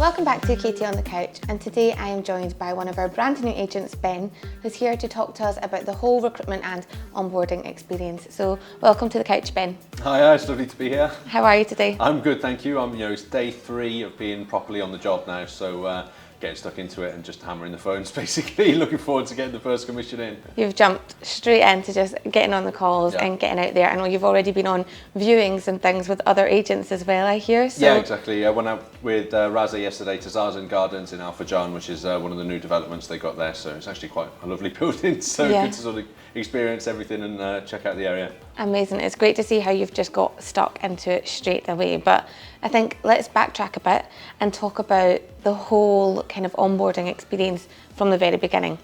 Welcome back to Katie on the Couch, and today I am joined by one of our brand new agents, Ben, who's here to talk to us about the whole recruitment and onboarding experience. So welcome to the Couch, Ben. Hi, it's lovely to be here. How are you today? I'm good, thank you. It's day 3 of being properly on the job now, so getting stuck into it and just hammering the phones basically. Looking forward to getting the first commission in. You've jumped straight into just getting on the calls and getting out there. I know you've already been on viewings and things with other agents as well, I hear. So. Yeah, exactly. I went out with Raza yesterday to Zazen Gardens in Alpha John, which is one of the new developments they got there. So it's actually quite a lovely building. So good to sort of experience everything and check out the area. Amazing. It's great to see how you've just got stuck into it straight away. But I think let's backtrack a bit and talk about the whole kind of onboarding experience from the very beginning.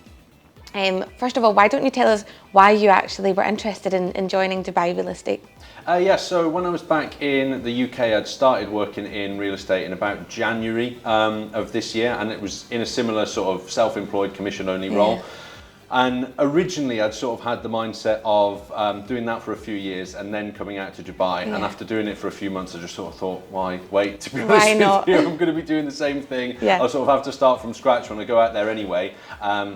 First of all, why don't you tell us why you actually were interested in joining Dubai Real Estate? So when I was back in the UK, I'd started working in real estate in about January of this year, and it was in a similar sort of self-employed commission-only role. And originally I'd sort of had the mindset of doing that for a few years and then coming out to Dubai. And after doing it for a few months, I just sort of thought, why wait? To be honest with you, I'm going to be doing the same thing. I'll sort of have to start from scratch when I go out there anyway.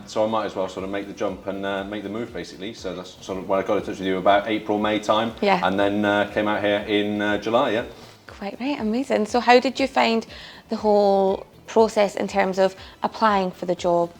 So I might as well sort of make the jump and make the move basically. So that's sort of when I got in touch with you about April, May time. And then came out here in July, Quite right, amazing. So how did you find the whole process in terms of applying for the job,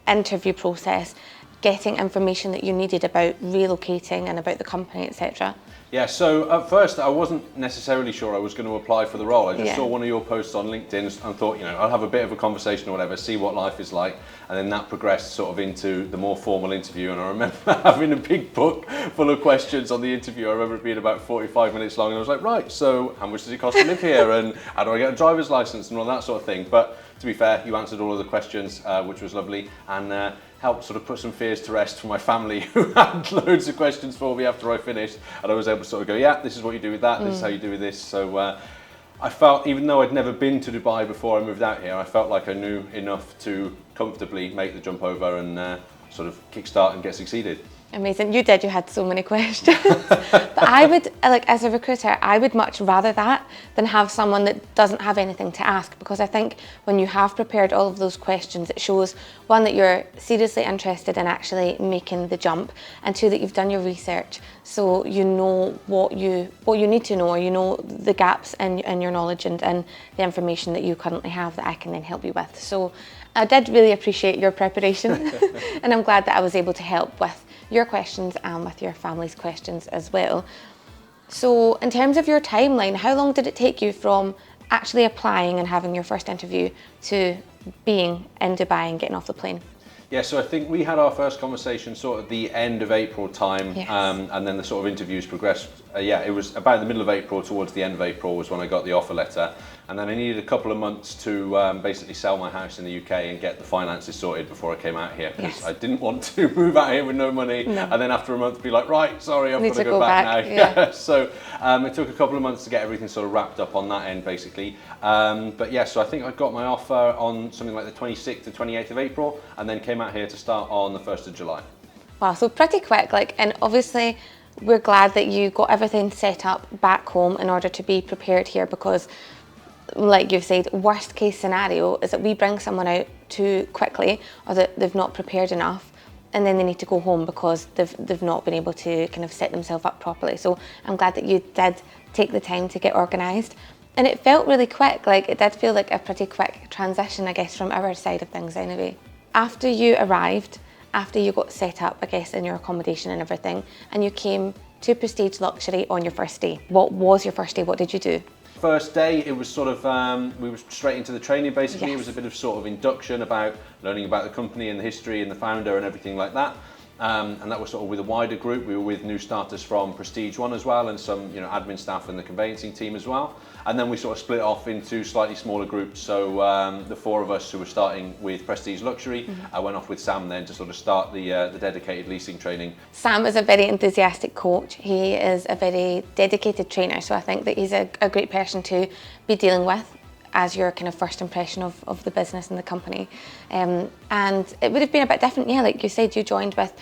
interview process, getting information that you needed about relocating and about the company, etc.? Yeah, so at first I wasn't necessarily sure I was going to apply for the role. I just saw one of your posts on LinkedIn and thought, I'll have a bit of a conversation or whatever, see what life is like. And then that progressed sort of into the more formal interview. And I remember having a big book full of questions on the interview. I remember it being about 45 minutes long. And I was like, right, so how much does it cost to live here? And how do I get a driver's license and all that sort of thing? But to be fair, you answered all of the questions, which was lovely. And helped sort of put some fears to rest for my family who had loads of questions for me after I finished, and I was able to sort of go, yeah, this is what you do with that, this is how you do with this. So I felt, even though I'd never been to Dubai before I moved out here, I felt like I knew enough to comfortably make the jump over and sort of kickstart and get succeeded. Amazing. You had so many questions. But I would, as a recruiter, I would much rather that than have someone that doesn't have anything to ask, because I think when you have prepared all of those questions, it shows, one, that you're seriously interested in actually making the jump, and 2, that you've done your research, so you know what you need to know, or you know the gaps in your knowledge and the information that you currently have that I can then help you with. So I did really appreciate your preparation and I'm glad that I was able to help with your questions and with your family's questions as well. So in terms of your timeline, how long did it take you from actually applying and having your first interview to being in Dubai and getting off the plane? Yeah, so I think we had our first conversation sort of the end of April time, and then the sort of interviews progressed. It was about the middle of April, towards the end of April was when I got the offer letter. And then I needed a couple of months to basically sell my house in the UK and get the finances sorted before I came out here, because I didn't want to move out here with no money and then after a month be like, right, sorry, I've got to go back now. So it took a couple of months to get everything sort of wrapped up on that end basically. But yeah, so I think I got my offer on something like the 26th to 28th of April and then came out here to start on the 1st of July. Wow, so pretty quick, and obviously we're glad that you got everything set up back home in order to be prepared here, because like you've said, worst case scenario is that we bring someone out too quickly, or that they've not prepared enough, and then they need to go home because they've not been able to kind of set themselves up properly. So I'm glad that you did take the time to get organised. And it felt really quick, it did feel like a pretty quick transition, I guess, from our side of things anyway. After you arrived, after you got set up, I guess, in your accommodation and everything, and you came to Prestige Luxury on your first day. What was your first day? What did you do? First day, it was sort of, we were straight into the training basically. It was a bit of sort of induction about learning about the company and the history and the founder and everything like that. And that was sort of with a wider group. We were with new starters from Prestige One as well, and some admin staff and the conveyancing team as well. And then we sort of split off into slightly smaller groups. So the 4 of us who were starting with Prestige Luxury, I went off with Sam then to sort of start the dedicated leasing training. Sam is a very enthusiastic coach. He is a very dedicated trainer. So I think that he's a great person to be dealing with as your kind of first impression of the business and the company. And it would have been a bit different, like you said, you joined with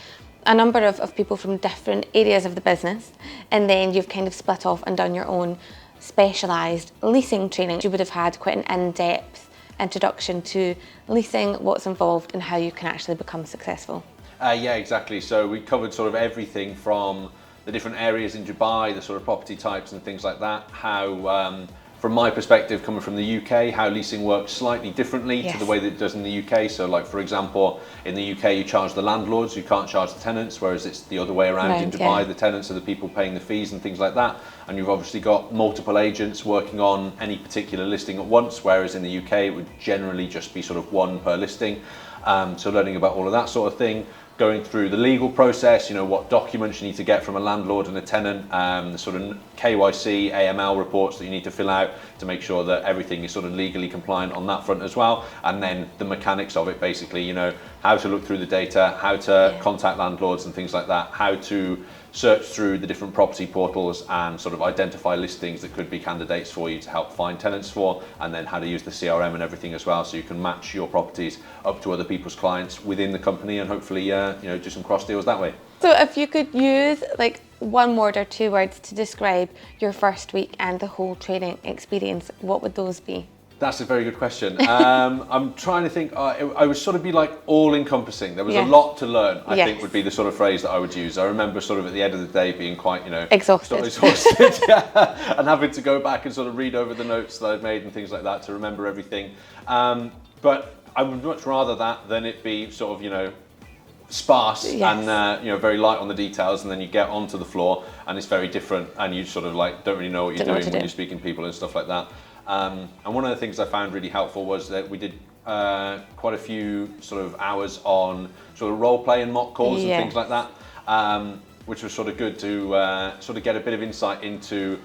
a number of people from different areas of the business, and then you've kind of split off and done your own specialised leasing training. You would have had quite an in-depth introduction to leasing, what's involved, and how you can actually become successful. Yeah, exactly. So we covered sort of everything from the different areas in Dubai, the sort of property types and things like that, how from my perspective, coming from the UK, how leasing works slightly differently to the way that it does in the UK. So like, for example, in the UK, you charge the landlords, you can't charge the tenants, whereas it's the other way around in Dubai. The tenants are the people paying the fees and things like that. And you've obviously got multiple agents working on any particular listing at once, whereas in the UK, it would generally just be sort of one per listing. So learning about all of that sort of thing. Going through the legal process, you know, what documents you need to get from a landlord and a tenant, the sort of KYC, AML reports that you need to fill out to make sure that everything is sort of legally compliant on that front as well. And then the mechanics of it, basically, you know, how to look through the data, how to contact landlords and things like that, how to search through the different property portals and sort of identify listings that could be candidates for you to help find tenants for, and then how to use the CRM and everything as well, so you can match your properties up to other people's clients within the company and hopefully you know, do some cross deals that way. So if you could use like one word or two words to describe your first week and the whole training experience, what would those be? That's a very good question. I'm trying to think. I would sort of be like all-encompassing. There was a lot to learn, I think would be the sort of phrase that I would use. I remember sort of at the end of the day being quite, you know, exhausted, and having to go back and sort of read over the notes that I'd made and things like that to remember everything. But I would much rather that than it be sort of, you know, sparse and you know, very light on the details, and then you get onto the floor and it's very different and you sort of like don't really know what you're doing when you're speaking to people and stuff like that. And one of the things I found really helpful was that we did quite a few sort of hours on sort of role play and mock calls and things like that, which was sort of good to sort of get a bit of insight into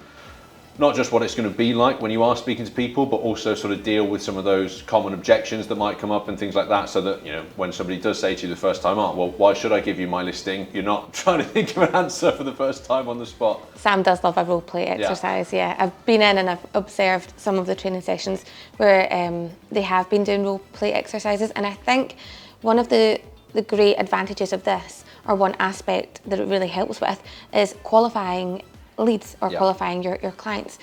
not just what it's going to be like when you are speaking to people, but also sort of deal with some of those common objections that might come up and things like that, so that, you know, when somebody does say to you the first time, oh, well, why should I give you my listing? You're not trying to think of an answer for the first time on the spot. Sam does love a role play exercise, I've been in and I've observed some of the training sessions where they have been doing role play exercises, and I think one of the great advantages of this, or one aspect that it really helps with, is qualifying leads or qualifying your clients,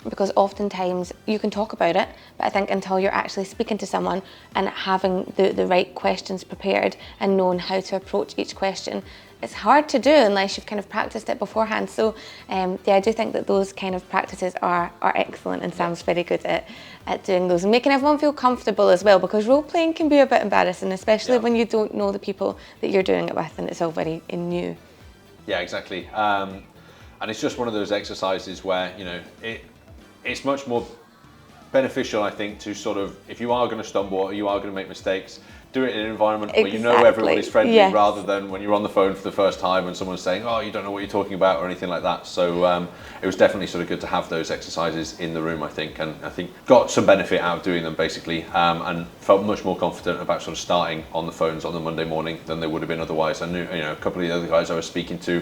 because oftentimes you can talk about it, but I think until you're actually speaking to someone and having the right questions prepared and knowing how to approach each question, it's hard to do unless you've kind of practiced it beforehand. So I do think that those kind of practices are excellent, and Sam's very good at doing those and making everyone feel comfortable as well, because role playing can be a bit embarrassing, especially when you don't know the people that you're doing it with and it's all very new. Yeah, exactly. And it's just one of those exercises where, you know, it's much more beneficial, I think, to sort of, if you are going to stumble or you are going to make mistakes, do it in an environment where you know everyone is friendly, rather than when you're on the phone for the first time and someone's saying, oh, you don't know what you're talking about or anything like that. So it was definitely sort of good to have those exercises in the room, I think, and I think got some benefit out of doing them, basically, and felt much more confident about sort of starting on the phones on the Monday morning than they would have been otherwise. I knew, you know, a couple of the other guys I was speaking to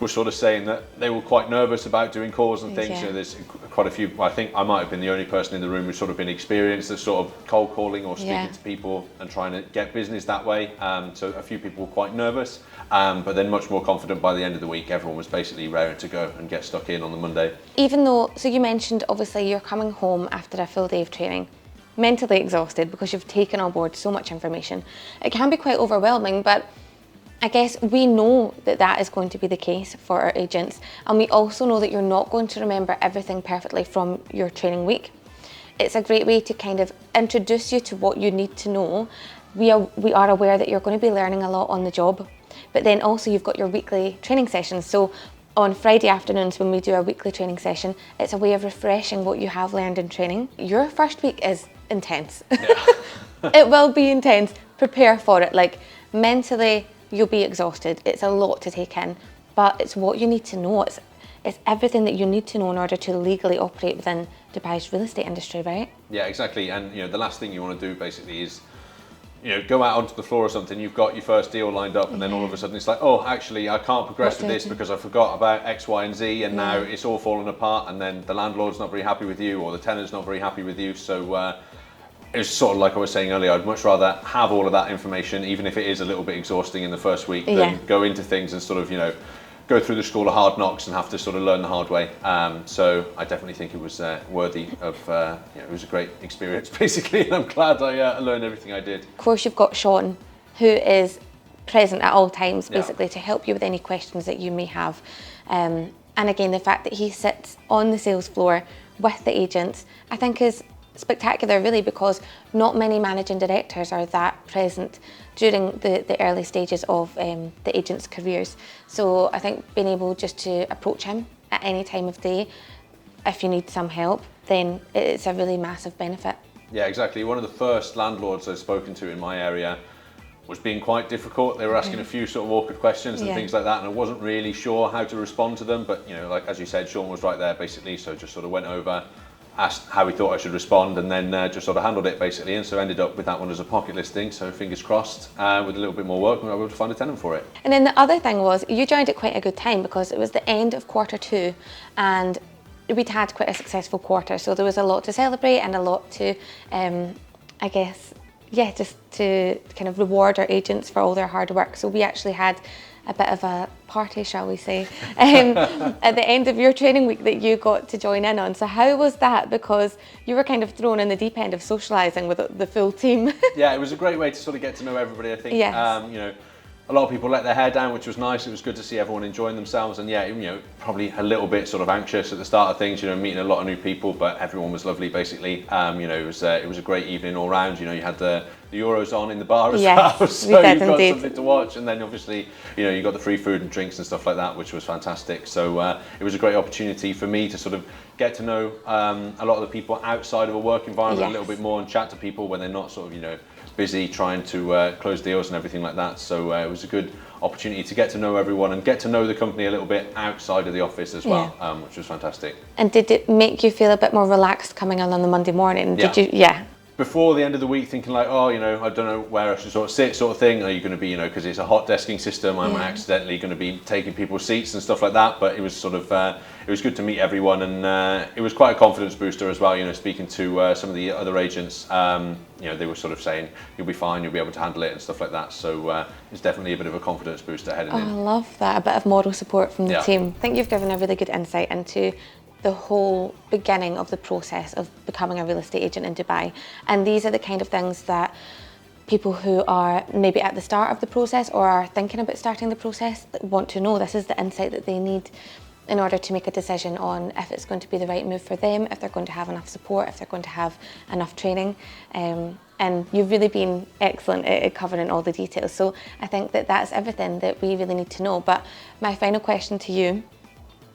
were sort of saying that they were quite nervous about doing calls and things. You know, there's quite a few, I think I might have been the only person in the room who's sort of been experienced at sort of cold calling or speaking to people and trying to get business that way. So a few people were quite nervous, but then much more confident by the end of the week. Everyone was basically raring to go and get stuck in on the Monday. Even though, so you mentioned obviously you're coming home after a full day of training, mentally exhausted because you've taken on board so much information. It can be quite overwhelming, but I guess we know that that is going to be the case for our agents, and we also know that you're not going to remember everything perfectly from your training week. It's a great way to kind of introduce you to what you need to know. We are aware that you're going to be learning a lot on the job, but then also you've got your weekly training sessions. So on Friday afternoons when we do our weekly training session, it's a way of refreshing what you have learned in training. Your first week is intense. It will be intense. Prepare for it. Like, mentally, you'll be exhausted. It's a lot to take in, but it's what you need to know. It's everything that you need to know in order to legally operate within Dubai's real estate industry, right? Yeah, exactly. And you know, the last thing you want to do basically is, you know, go out onto the floor or something, you've got your first deal lined up, and then all of a sudden it's like, oh, actually I can't progress with this because I forgot about X, Y, and Z, and now it's all falling apart, and then the landlord's not very happy with you, or the tenant's not very happy with you. So it's sort of like I was saying earlier, I'd much rather have all of that information, even if it is a little bit exhausting in the first week, than go into things and sort of, you know, go through the school of hard knocks and have to sort of learn the hard way. So I definitely think it was worthy of, it was a great experience basically, and I'm glad I learned everything I did. Of course, you've got Sean, who is present at all times basically to help you with any questions that you may have. And again, the fact that he sits on the sales floor with the agents, I think is spectacular really, because not many managing directors are that present during the early stages of the agents' careers. So I think being able just to approach him at any time of day, if you need some help, then it's a really massive benefit. Yeah, exactly. One of the first landlords I've spoken to in my area was being quite difficult. They were asking a few sort of awkward questions and things like that, and I wasn't really sure how to respond to them. But like as you said, Sean was right there basically, so just sort of went over, asked how he thought I should respond, and then just sort of handled it basically, and so ended up with that one as a pocket listing. So fingers crossed, with a little bit more work, we were able to find a tenant for it. And then the other thing was, you joined at quite a good time because it was the end of Q2, and we'd had quite a successful quarter, so there was a lot to celebrate and a lot to, I guess, just to kind of reward our agents for all their hard work. So we actually had a bit of a party, shall we say, at the end of your training week that you got to join in on. So how was that? Because you were kind of thrown in the deep end of socialising with the full team. Yeah, it was a great way to sort of get to know everybody, I think. Yes. A lot of people let their hair down, which was nice. It was good to see everyone enjoying themselves, and probably a little bit sort of anxious at the start of things, meeting a lot of new people, but everyone was lovely basically. It was a great evening all round. You had the Euros on in the bar as well, so we did you've got indeed. something to watch, and then obviously you got the free food and drinks and stuff like that, which was fantastic. So it was a great opportunity for me to sort of get to know a lot of the people outside of a work environment a little bit more, and chat to people when they're not sort of busy trying to close deals and everything like that. So it was a good opportunity to get to know everyone and get to know the company a little bit outside of the office as well, which was fantastic. And did it make you feel a bit more relaxed coming on the Monday morning? Yeah. Did you? Yeah. Before the end of the week, thinking like, I don't know where I should sort of sit, sort of thing. Are you going to be, because it's a hot desking system, I'm accidentally going to be taking people's seats and stuff like that. But it was sort of, it was good to meet everyone, and it was quite a confidence booster as well. Speaking to some of the other agents, they were sort of saying, you'll be fine, you'll be able to handle it and stuff like that. So it's definitely a bit of a confidence booster heading in. I love that, a bit of moral support from the team. I think you've given a really good insight into the whole beginning of the process of becoming a real estate agent in Dubai. And these are the kind of things that people who are maybe at the start of the process or are thinking about starting the process want to know. This is the insight that they need in order to make a decision on if it's going to be the right move for them, if they're going to have enough support, if they're going to have enough training. And you've really been excellent at covering all the details. So I think that that's everything that we really need to know. But my final question to you,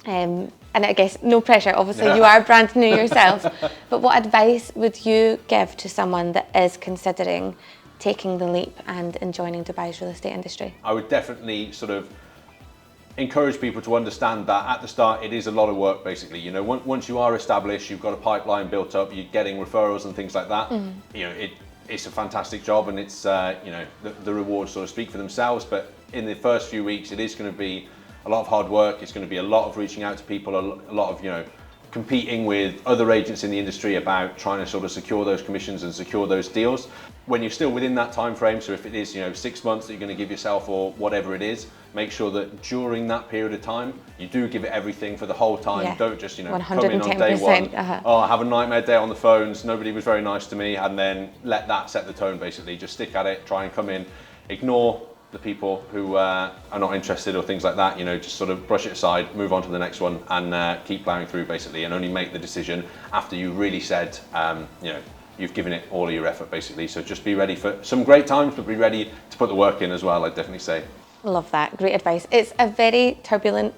and I guess no pressure, obviously you are brand new yourself, but what advice would you give to someone that is considering taking the leap and joining Dubai's real estate industry? I would definitely sort of encourage people to understand that at the start it is a lot of work basically. Once you are established, you've got a pipeline built up, you're getting referrals and things like that. It's a fantastic job, and it's the rewards sort of speak for themselves. But in the first few weeks, it is going to be a lot of hard work. It's going to be a lot of reaching out to people, a lot of competing with other agents in the industry about trying to sort of secure those commissions and secure those deals. When you're still within that time frame, so if it is 6 months that you're going to give yourself or whatever it is, make sure that during that period of time you do give it everything for the whole time. Yeah. Don't just come 110%, in on day one. I have a nightmare day on the phones, nobody was very nice to me, and then let that set the tone basically. Just stick at it, try and come in, ignore the people who are not interested or things like that, just sort of brush it aside, move on to the next one, and keep plowing through basically, and only make the decision after you really said, you've given it all of your effort basically. So just be ready for some great times, but be ready to put the work in as well, I'd definitely say. Love that, great advice. It's a very turbulent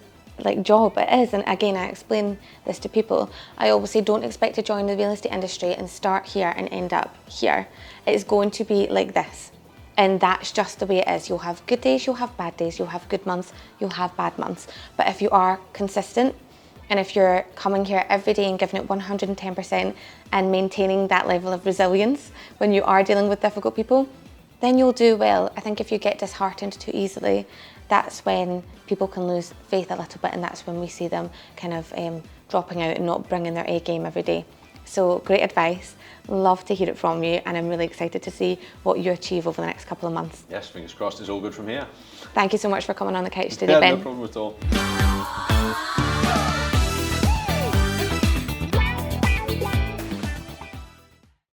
job, it is, and again I explain this to people. I always say don't expect to join the real estate industry and start here and end up here. It's going to be like this. And that's just the way it is. You'll have good days, you'll have bad days, you'll have good months, you'll have bad months. But if you are consistent, and if you're coming here every day and giving it 110% and maintaining that level of resilience when you are dealing with difficult people, then you'll do well. I think if you get disheartened too easily, that's when people can lose faith a little bit, and that's when we see them kind of dropping out and not bringing their A game every day. So great advice. Love to hear it from you, and I'm really excited to see what you achieve over the next couple of months. Yes, fingers crossed it's all good from here. Thank you so much for coming on the couch today, Yeah, Ben. no problem at all.